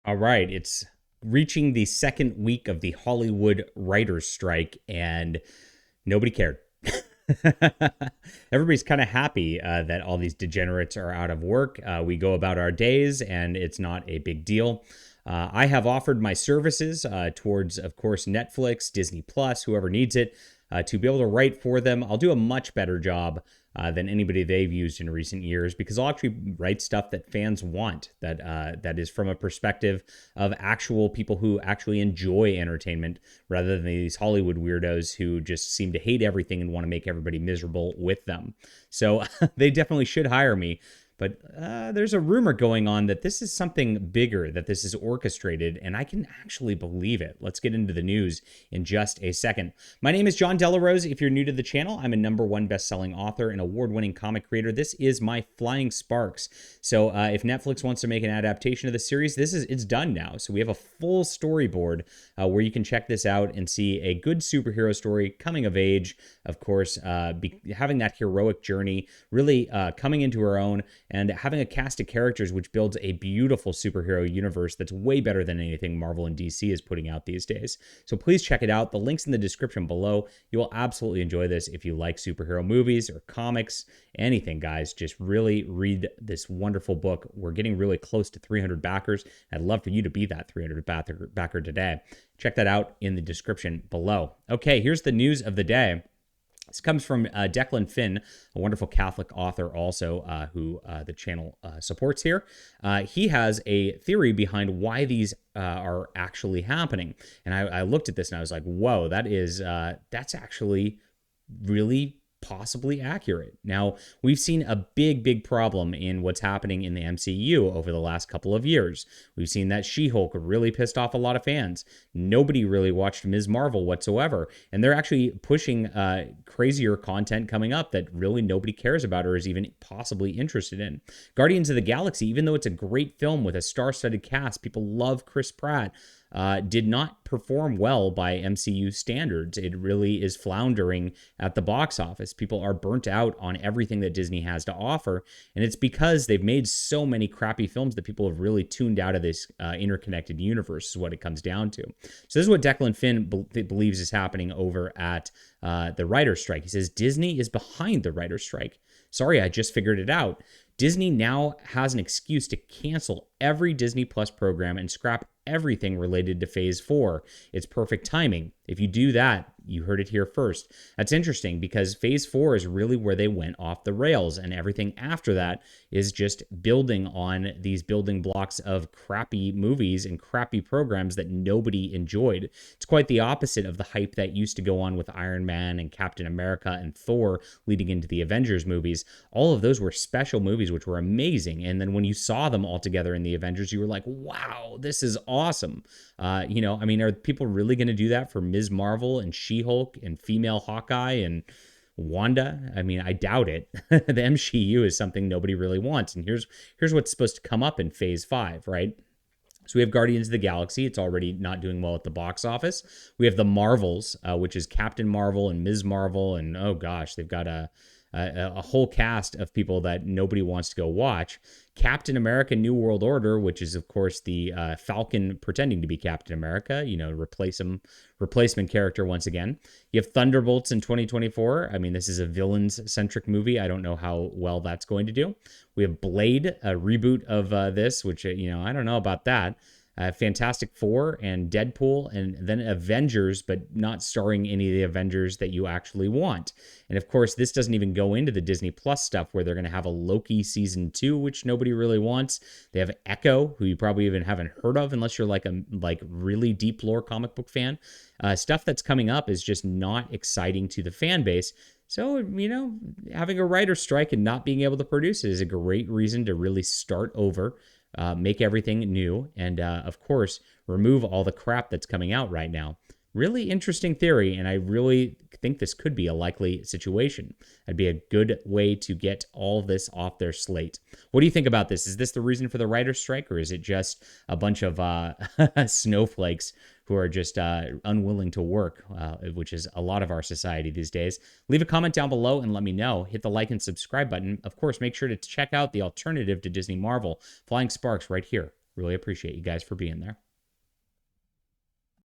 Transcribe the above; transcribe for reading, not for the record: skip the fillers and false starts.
All right, it's reaching the second week of the Hollywood writers' strike, and nobody cared. Everybody's kind of happy that all these degenerates are out of work. We go about our days, and it's not a big deal. I have offered my services towards, of course, Netflix, Disney Plus, whoever needs it, to be able to write for them. I'll do a much better job than anybody they've used in recent years because I'll actually write stuff that fans want. That is from a perspective of actual people who actually enjoy entertainment, rather than these Hollywood weirdos who just seem to hate everything and want to make everybody miserable with them. So they definitely should hire me. But there's a rumor going on that this is something bigger, that this is orchestrated, and I can actually believe it. Let's get into the news in just a second. My name is John Delarose. If you're new to the channel, I'm a #1 best-selling author and award-winning comic creator. This is my Flying Sparks. So if Netflix wants to make an adaptation of the series, it's done now. So we have a full storyboard where you can check this out and see a good superhero story, coming of age, of course, having that heroic journey, really coming into her own, and having a cast of characters which builds a beautiful superhero universe that's way better than anything Marvel and DC is putting out these days. So please check it out. The link's in the description below. You will absolutely enjoy this if you like superhero movies or comics, anything, guys. Just really read this wonderful book. We're getting really close to 300 backers. I'd love for you to be that 300 backer today. Check that out in the description below. Okay, here's the news of the day. This comes from Declan Finn, a wonderful Catholic author also who the channel supports here. He has a theory behind why these are actually happening. And I looked at this and I was like, whoa, that's actually really possibly accurate. Now, we've seen a big problem in what's happening in the MCU over the last couple of years. We've seen that She-Hulk really pissed off a lot of fans. Nobody really watched Ms. Marvel whatsoever, and they're actually pushing crazier content coming up that really nobody cares about or is even possibly interested in. Guardians of the Galaxy, even though it's a great film with a star-studded cast, people love Chris Pratt, did not perform well by MCU standards. It really is floundering at the box office. People are burnt out on everything that Disney has to offer, and it's because they've made so many crappy films that people have really tuned out of this interconnected universe, is what it comes down to. So this is what Declan Finn believes is happening over at the writer's strike. He says, Disney is behind the writer's strike. Sorry, I just figured it out. Disney now has an excuse to cancel every Disney Plus program and scrap everything related to Phase 4. It's perfect timing. If you do that, you heard it here first. That's interesting because Phase 4 is really where they went off the rails, and everything after that is just building on these building blocks of crappy movies and crappy programs that nobody enjoyed. It's quite the opposite of the hype that used to go on with Iron Man and Captain America and Thor leading into the Avengers movies. All of those were special movies which were amazing, and then when you saw them all together in the Avengers, you were like, wow, this is awesome. Are people really going to do that for Ms. Marvel and She-Hulk and female Hawkeye and Wanda? I mean, I doubt it. The MCU is something nobody really wants. And here's what's supposed to come up in Phase 5, right? So we have Guardians of the Galaxy. It's already not doing well at the box office. We have the Marvels, which is Captain Marvel and Ms. Marvel. And oh gosh, they've got a whole cast of people that nobody wants to go watch. Captain America New World Order, which is, of course, the Falcon pretending to be Captain America, replacement character once again. You have Thunderbolts in 2024. I mean, this is a villains-centric movie. I don't know how well that's going to do. We have Blade, a reboot of this, which, I don't know about that. Fantastic Four and Deadpool, and then Avengers, but not starring any of the Avengers that you actually want. And of course, this doesn't even go into the Disney Plus stuff where they're going to have a Loki season 2, which nobody really wants. They have Echo, who you probably even haven't heard of unless you're like a really deep lore comic book fan. Stuff that's coming up is just not exciting to the fan base. So, having a writer's strike and not being able to produce it is a great reason to really start over. Make everything new, and of course, remove all the crap that's coming out right now. Really interesting theory, and I really think this could be a likely situation. That'd be a good way to get all this off their slate. What do you think about this? Is this the reason for the writer's strike, or is it just a bunch of snowflakes who are just unwilling to work, which is a lot of our society these days? Leave a comment down below and let me know. Hit the like and subscribe button. Of course, make sure to check out the alternative to Disney Marvel, Flying Sparks, right here Really appreciate you guys for being there.